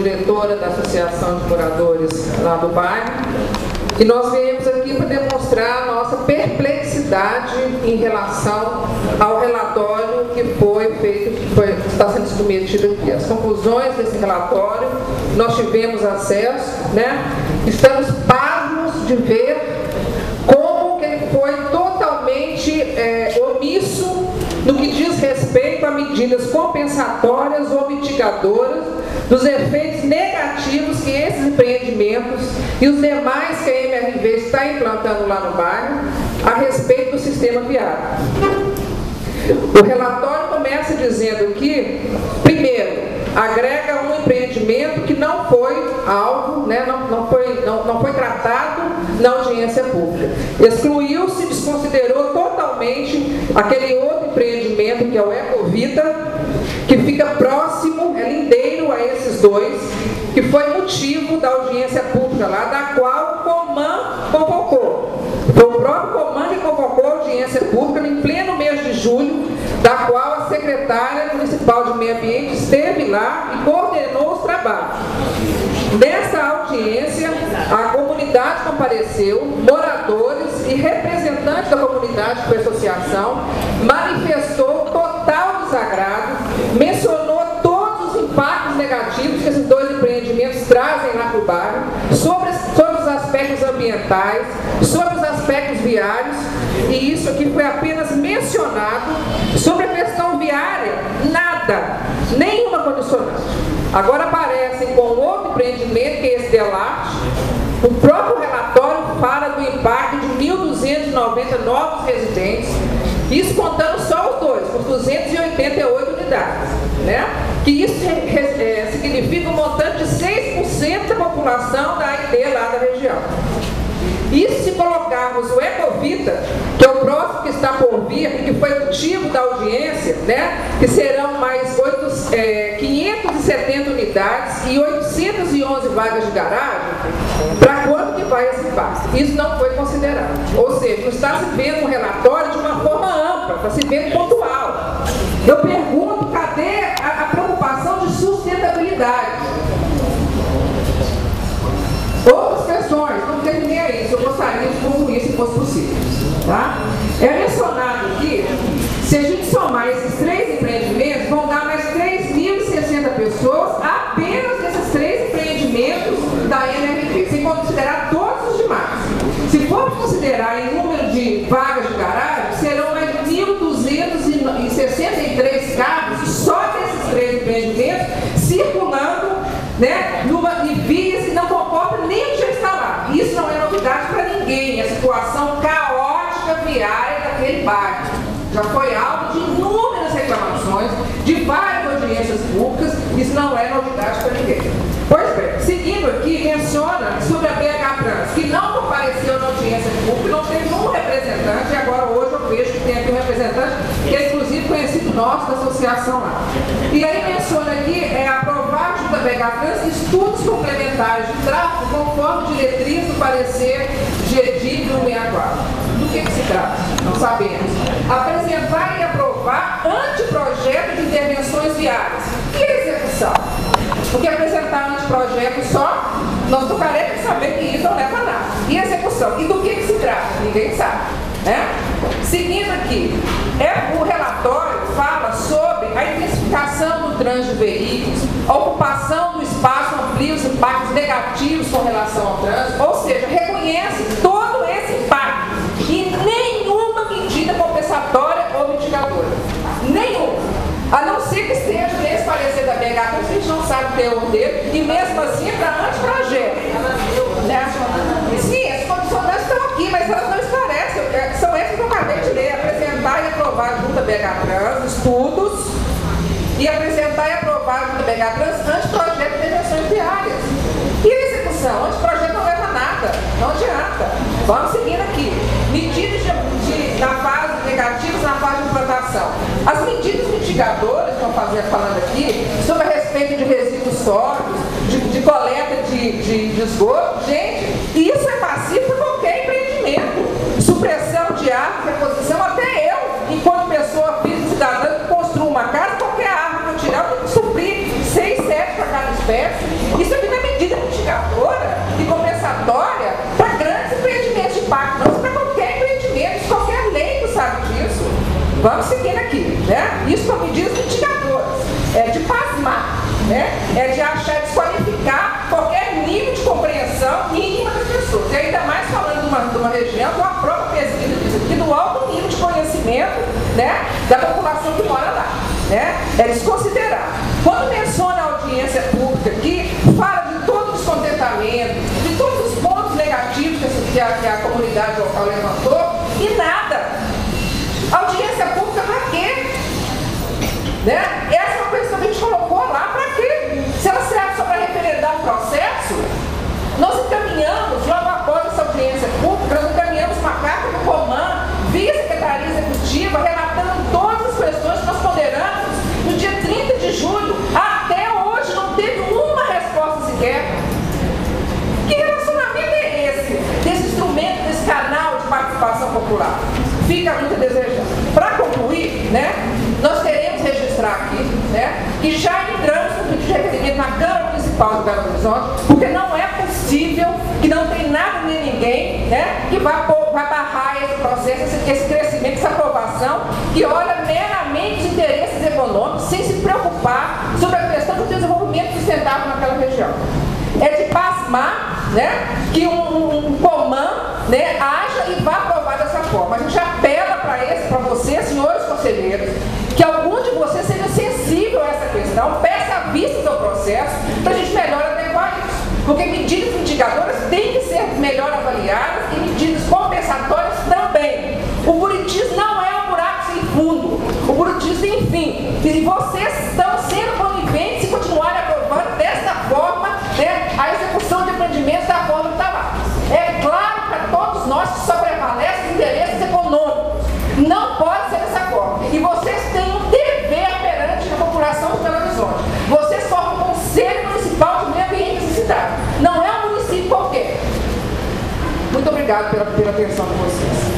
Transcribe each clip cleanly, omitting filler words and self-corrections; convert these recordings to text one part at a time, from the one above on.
diretora da Associação de Moradores lá do bairro, e nós viemos aqui para demonstrar a nossa perplexidade em relação ao relatório que foi feito, que está sendo submetido aqui. As conclusões desse relatório, nós tivemos acesso, né? Estamos pasmos de ver como que ele foi totalmente omisso no que diz respeito a medidas compensatórias ou mitigadoras dos efeitos negativos que esses empreendimentos e os demais que a MRV está implantando lá no bairro a respeito do sistema viário. O relatório começa dizendo que, primeiro, agrega um empreendimento que não foi alvo, né, não foi tratado na audiência pública. Excluiu-se, desconsiderou totalmente aquele outro empreendimento que é o Ecovita, que fica próximo, é lindeiro a esses dois, que foi motivo da audiência pública lá, da qual o Coman convocou. Foi o próprio Coman que convocou a audiência pública em pleno mês de julho, da qual a secretária municipal de Meio Ambiente esteve lá e coordenou os trabalhos. Nessa audiência, a comunidade compareceu, moradores e representantes da comunidade que foi associação, manifestou total desagrado, mencionou todos os impactos negativos que esses dois empreendimentos trazem lá para o bairro, sobre os aspectos ambientais, sobre os aspectos viários, e isso aqui foi apenas mencionado. Sobre a questão viária, nada, nenhuma condicionante. Agora aparecem com outro empreendimento, que é esse Delarte. O próprio relatório fala do impacto de 1.290 novos residentes, isso contando só os dois, os 288 unidades, né? Que isso significa um montante de 6% da população da AID lá da região. E se colocarmos o Ecovita, que é o próximo que está por vir, e que foi motivo da audiência, né, que serão mais 570 unidades e 811 vagas de garagem, para quanto que vai esse impacto? Isso não foi considerado. Ou seja, não está se vendo um relatório de uma forma ampla, está se vendo pontual. Eu pergunto, cadê a preocupação de sustentabilidade? Outras questões, não terminei aí, eu gostaria de concluir se fosse possível. Tá? É mencionado aqui, se a gente somar esses três empreendimentos, vão dar mais 3.060 pessoas apenas nesses três empreendimentos da MRV, sem considerar todos os demais. Se for considerar em número de vagas de garagem, serão mais de 1.263 carros só desses três empreendimentos circulando, né, em vias que não comportam nem o jeito está lá. Isso não é novidade para ninguém, a situação caótica viária daquele bairro. Já foi alvo de inúmeras reclamações, de várias audiências públicas, isso não é novidade para ninguém. Pois bem, seguindo aqui, menciona sobre a BH Trans, que não compareceu na audiência pública, não teve um representante, e agora hoje eu vejo que tem aqui um representante, que é inclusive conhecido nosso da associação lá. E aí menciona aqui, aprovar junto à BH Trans estudos complementares de tráfego conforme diretriz do parecer GEDIC 164. Do que se trata? Não sabemos. Apresentar e aprovar anteprojeto de intervenções viárias. E execução? Porque apresentar anteprojeto só, nós tocaremos de saber que isso não leva a nada. E execução? E do que se trata? Ninguém sabe. Né? Seguindo aqui, o relatório fala sobre a intensificação do trânsito de veículos, a ocupação do espaço amplia os impactos negativos com relação ao trânsito, ou seja, reconhece todo esse impacto e nenhuma medida compensatória ou mitigadora. Nenhuma. A não ser que esteja nesse parecer da BH, a gente não sabe o teor dele, e mesmo assim é para anteprojeto. Né? Sim, as condicionantes estão aqui, mas elas não esclarecem. São essas que eu acabei de ler: apresentar e aprovar junto à BH Trans estudos, e apresentar e aprovar junto à BH Trans anteprojeto de intervenções viárias. E a execução? Anteprojeto não leva a nada, não adianta. Vamos seguindo aqui. Medidas na fase negativas, na fase de implantação. As medidas mitigadoras que estão falando aqui, sobre a respeito de resíduos sólidos, de coleta de esgoto, gente, isso é passivo para qualquer empreendimento. Supressão de árvores, reposição, até eu, enquanto pessoa física cidadã que construo uma casa, qualquer árvore que eu tirar, eu tenho que suprir 6, 7 para cada espécie. Isso aqui não é medida mitigadora e compensatória para grandes empreendimentos de impacto, não, isso é para qualquer empreendimento, qualquer leigo sabe disso. Vamos seguindo aqui, né? Isso são medidas mitigadoras, é de pasmar, né? É de achar, desqualificar qualquer nível de compreensão mínima das pessoas. E ainda mais falando de uma região com a própria pesquisa diz aqui do alto nível de conhecimento, né, da população que mora lá, né? É desconsiderar. Quando menciona a audiência pública aqui, fala de todo o descontentamento, de todos os pontos negativos que a comunidade local levantou e nada. Audiência pública para quê? Né? Essa é uma coisa que a gente colocou lá para quê? Se ela serve só para referendar um processo, nós encaminhamos, logo após essa audiência pública, nós encaminhamos uma carta do Coman, via Secretaria Executiva, relatando todas as questões que nós ponderamos no dia 30 de julho. Até hoje não teve uma resposta sequer. Que relacionamento é esse? Desse instrumento, desse canal de participação popular? Fica muito a desejar. Para concluir, né, nós queremos registrar aqui, né, que já entramos no pedido de requerimento na Câmara Municipal do Belo Horizonte, porque não é possível que não tem nada nem ninguém, né, que vai barrar esse processo, esse crescimento, essa aprovação, que olha meramente os interesses econômicos, sem se preocupar sobre a questão do desenvolvimento sustentável naquela região. É de pasmar, né, que um Coman, né, haja e vá aprovar dessa forma. A gente apela para vocês, senhores conselheiros, que algum de vocês seja sensível a essa questão, peça vistas ao processo, para a gente melhor adequar isso. Porque medidas mitigadoras têm que ser melhor avaliadas e medidas compensatórias também. O Buritis não é um buraco sem fundo. O Buritis tem fim. E vocês estão sendo coniventes se continuarem aprovando dessa forma, né, a execução de empreendimentos da forma que está lá. É claro para todos nós que só prevalecem interesses econômicos. Não pode ser dessa forma. E vocês têm um dever perante a população do Belo Horizonte. Vocês formam o Conselho Municipal de Meio Ambiente e Cidade. Não é um município qualquer. Muito obrigado pela atenção de vocês.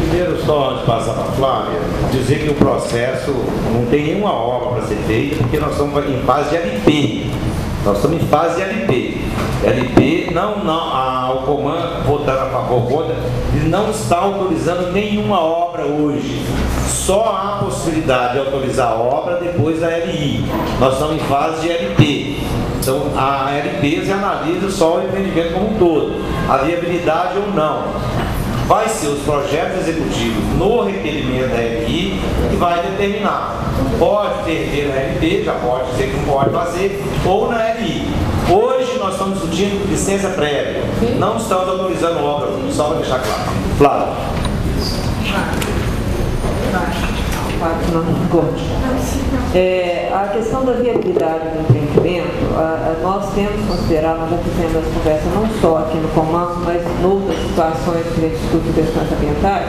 Primeiro, só antes de passar para a Flávia, dizer que o processo não tem nenhuma obra para ser feita, porque nós estamos em fase de LP. Nós estamos em fase de LP. LP, o Coman, votando a favor, vota, ele não está autorizando nenhuma obra hoje. Só há possibilidade de autorizar a obra depois da LI. Nós estamos em fase de LP. Então, a LP se analisa só o empreendimento como um todo, a viabilidade ou não. Vai ser os projetos executivos no requerimento da LI que vai determinar. Pode ter na LP, já pode ser que não pode fazer, ou na LI. Hoje nós estamos discutindo licença prévia. Não estamos autorizando obra, só para deixar claro. Flávio. A questão da viabilidade do empreendimento, nós temos considerado, nós fizemos essa conversa não só aqui no Coman, mas em outras situações que a gente discute questões ambientais,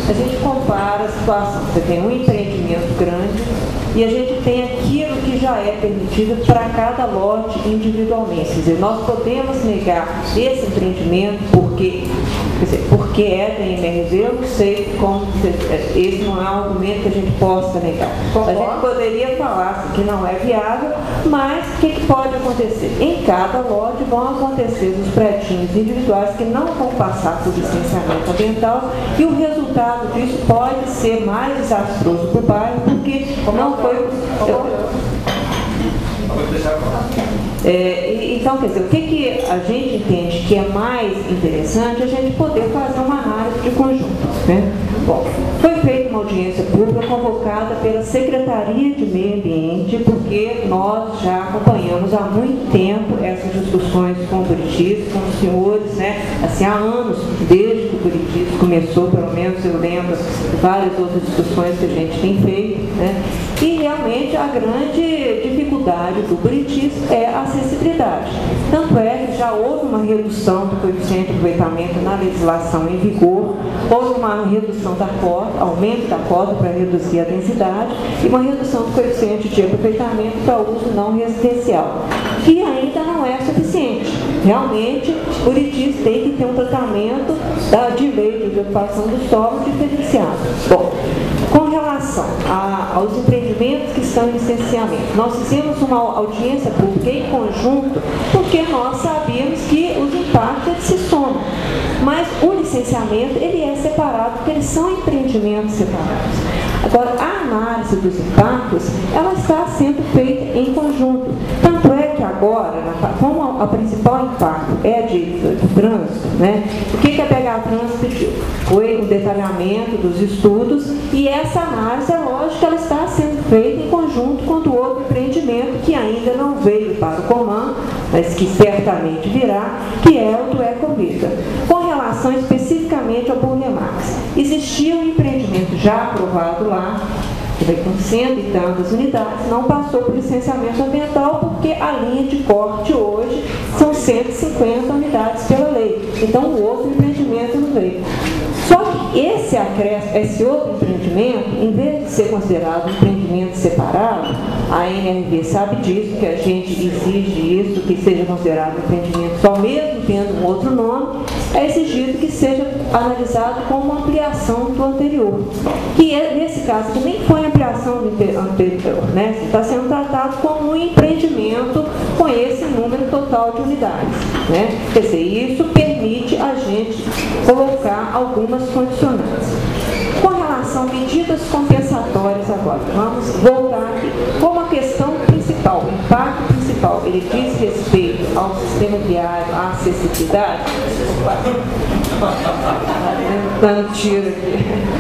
a gente compara a situação. Você tem um empreendimento grande e a gente tem aquilo que já é permitido para cada lote individualmente. Quer dizer, nós podemos negar esse empreendimento porque é da MRV, eu não sei como, esse não é um argumento que a gente possa negar. A gente poderia falar que não é viável, mas o que pode acontecer? Em cada lote vão acontecer os prédios individuais que não vão passar por licenciamento ambiental e o resultado disso pode ser mais desastroso para o bairro, porque não foi... Então, quer dizer, o que a gente entende que é mais interessante é a gente poder fazer uma análise de conjunto, né? Bom, foi feita uma audiência pública convocada pela Secretaria de Meio Ambiente, porque nós já acompanhamos há muito tempo essas discussões com o Buritis, com os senhores, né? Assim, há anos, desde que o Buritis começou, pelo menos eu lembro de várias outras discussões que a gente tem feito, né? E realmente a grande dificuldade do Buritis é a acessibilidade. Tanto é que já houve uma redução do coeficiente de aproveitamento na legislação em vigor, houve uma redução da cota, aumento da cota para reduzir a densidade e uma redução do coeficiente de aproveitamento para uso não residencial, que ainda não é suficiente. Realmente, Buritis tem que ter um tratamento de lei de ocupação do solo diferenciado. Bom, com relação aos empreendimentos que estão em licenciamento, nós fizemos uma audiência pública em conjunto, porque nós sabíamos que os impactos se somam. Mas o licenciamento, ele é separado, porque eles são empreendimentos separados. Agora, a análise dos impactos, ela está sendo feita em conjunto. Tanto é que agora, como o principal impacto é de trânsito, né? O que a BH Trânsito pediu? Foi um detalhamento dos estudos, e essa análise, é lógico, ela está sendo feita em conjunto com o outro empreendimento que ainda não veio para o Coman, mas que certamente virá, que é o do Ecovida. Com relação especificamente ao Bom Remax, existia um empreendimento já aprovado lá, que vai com 100 e tantas unidades, não passou por licenciamento ambiental, porque a linha de corte hoje são 150 unidades pela lei. Então, o outro empreendimento não veio. Só que esse outro empreendimento, em vez de ser considerado um empreendimento separado, a NRV sabe disso, que a gente exige isso, que seja considerado um empreendimento só, mesmo tendo um outro nome, é exigido que seja analisado como uma ampliação do anterior. Que nesse caso, que nem foi ampliação do anterior, né? Está sendo tratado como um empreendimento com esse número total de unidades, né? Quer dizer, isso permite a gente colocar algumas condicionantes. Com relação a medidas compensatórias agora, vamos voltar aqui. Como a questão principal, o impacto principal, ele diz respeito ao sistema viário, à acessibilidade, dando tiro aqui.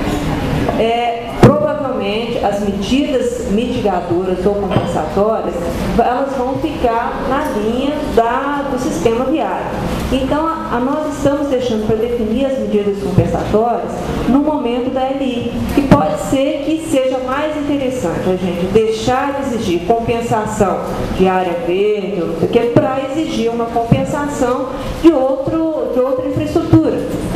Provavelmente as medidas mitigadoras ou compensatórias, elas vão ficar na linha do sistema viário. Então, nós estamos deixando para definir as medidas compensatórias no momento da LI, que pode ser que seja mais interessante a gente deixar de exigir compensação de área verde, ou não sei o que, para exigir uma compensação de outra infraestrutura,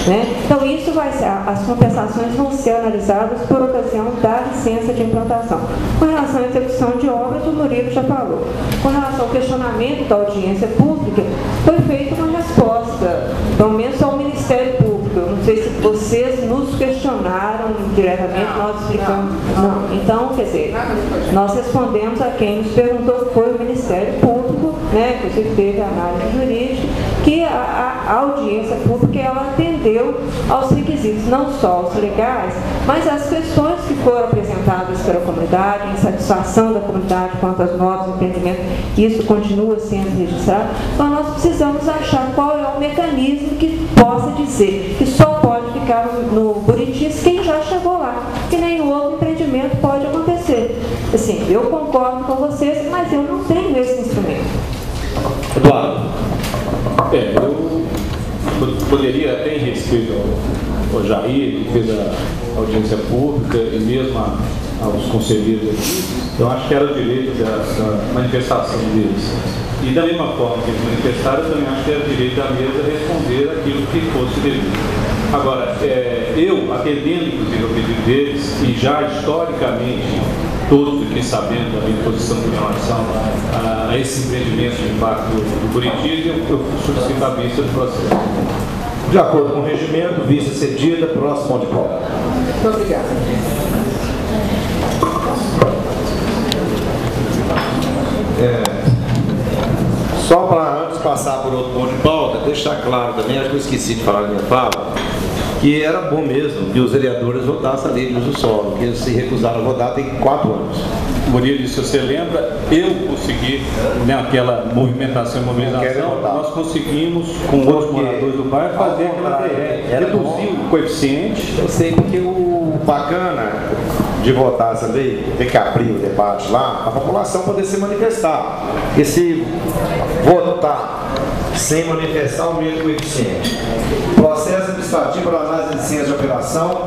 né? Então, isso vai ser, as compensações vão ser analisadas por ocasião da licença de implantação. Com relação à execução de obras, o Murilo já falou. Com relação ao questionamento da audiência pública, foi feita uma resposta, pelo menos ao Ministério Público. Eu não sei se vocês nos questionaram diretamente, nós explicamos. Não. Então, quer dizer, nós respondemos a quem nos perguntou, que foi o Ministério Público, né, que teve a análise jurídica, que a audiência pública, ela atendeu aos requisitos, não só os legais, mas as questões que foram apresentadas pela comunidade, em satisfação da comunidade quanto aos novos empreendimentos, isso continua sendo registrado. Então, nós precisamos achar qual é o mecanismo que possa dizer que só pode ficar no Buritis quem já chegou lá, que nenhum outro empreendimento pode acontecer. Assim, eu concordo com vocês, mas eu não tenho esse instrumento. Eduardo. Eu poderia, até em respeito ao Jair, que fez a audiência pública, e mesmo aos conselheiros aqui, eu acho que era o direito da manifestação deles. E da mesma forma que eles manifestaram, eu também acho que era o direito da mesa responder aquilo que fosse devido. Agora, eu, atendendo inclusive ao pedido deles, e já historicamente, todos fiquem sabendo da minha posição em relação a esse empreendimento de impacto do Buritis, eu solicito a vista do processo. De acordo com o regimento, vista cedida, próximo de pauta. Muito obrigada. Só para antes passar por outro ponto de pauta, deixar claro também, acho que eu esqueci de falar na minha fala, que era bom mesmo que os vereadores votassem a lei de uso do solo, porque eles se recusaram a votar tem 4 anos. Murilo, se você lembra, eu consegui, naquela movimentação e mobilização, nós conseguimos, com outros moradores do bairro, fazer aquela reduzir o coeficiente. Eu sei, porque o bacana de votar essa lei, tem que abrir o debate lá, a população poder se manifestar. Porque se votar sem manifestar o mesmo coeficiente, processo administrativo para análise de licença de operação